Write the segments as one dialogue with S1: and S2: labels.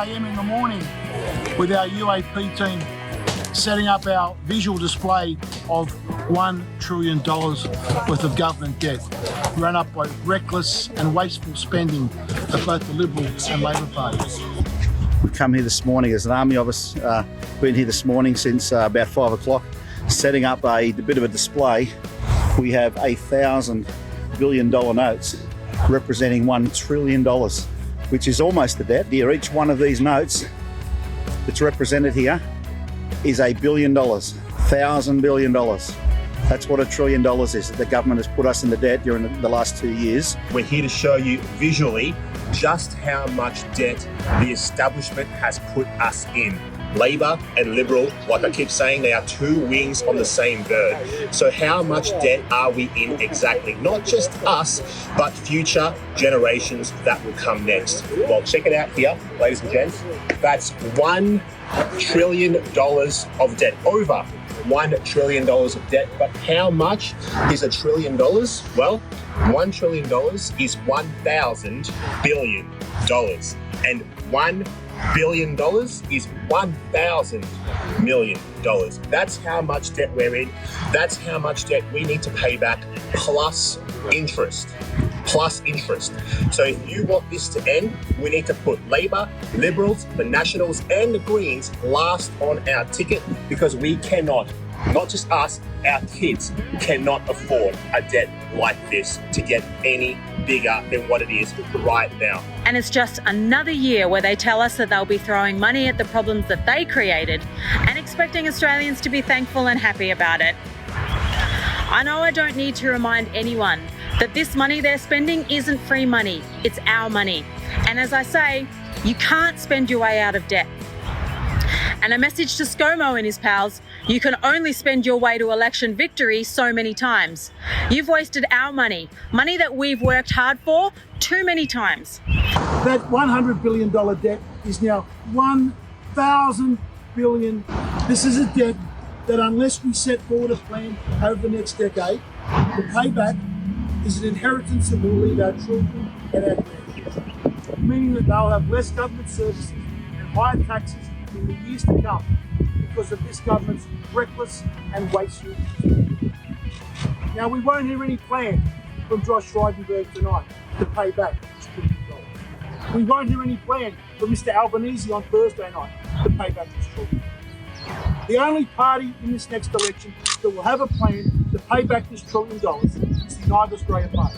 S1: a.m. in the morning with our UAP team, setting up our visual display of $1 trillion worth of government debt, run up by reckless and wasteful spending of both the Liberal and Labor parties.
S2: We've come here this morning as an army of us, been here this morning since about 5 o'clock, setting up a bit of a display. We have 1,000 billion dollar notes representing $1 trillion, which is almost the debt. Here, each one of these notes that's represented here is $1 billion, $1,000 billion. That's what $1 trillion is that the government has put us into debt during the last 2 years.
S3: We're here to show you visually just how much debt the establishment has put us in. Labor and Liberal, like I keep saying, they are two wings on the same bird. So how much debt are we in exactly? Not just us, but future generations that will come next. Well, check it out here, ladies and gents. That's $1 trillion of debt, over $1 trillion of debt. But how much is $1 trillion? Well, $1 trillion is 1,000 billion dollars, and $1 billion is 1,000 million dollars. That's how much debt we're in. That's how much debt we need to pay back, plus interest. Plus interest. So if you want this to end, we need to put Labor, Liberals, the Nationals and the Greens last on our ticket, because we cannot, not just us, our kids cannot afford a debt like this to get any bigger than what it is right now.
S4: And it's just another year where they tell us that they'll be throwing money at the problems that they created and expecting Australians to be thankful and happy about it. I know I don't need to remind anyone that this money they're spending isn't free money, it's our money. And as I say, you can't spend your way out of debt. And a message to ScoMo and his pals, you can only spend your way to election victory so many times. You've wasted our money, money that we've worked hard for too many times.
S1: That $100 billion debt is now 1,000 billion. This is a debt that, unless we set forward a plan over the next decade, the payback is an inheritance that will leave our children and our grandchildren, meaning that they'll have less government services and higher taxes in the years to come because of this government's reckless and wasteful spending. Now, we won't hear any plan from Josh Frydenberg tonight to pay back this $1 trillion. We won't hear any plan from Mr Albanese on Thursday night to pay back this $1 trillion. The only party in this next election that will have a plan to pay back this $1 trillion is the United Australia Party.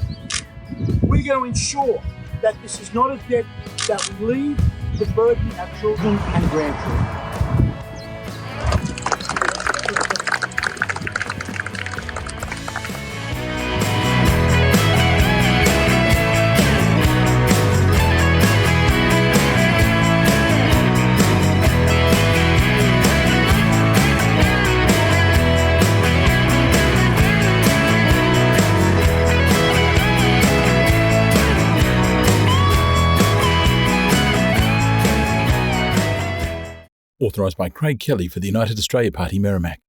S1: We're going to ensure that this is not a debt that we leave to burden our children and grandchildren.
S5: Authorised by Craig Kelly for the United Australia Party, Merrimack.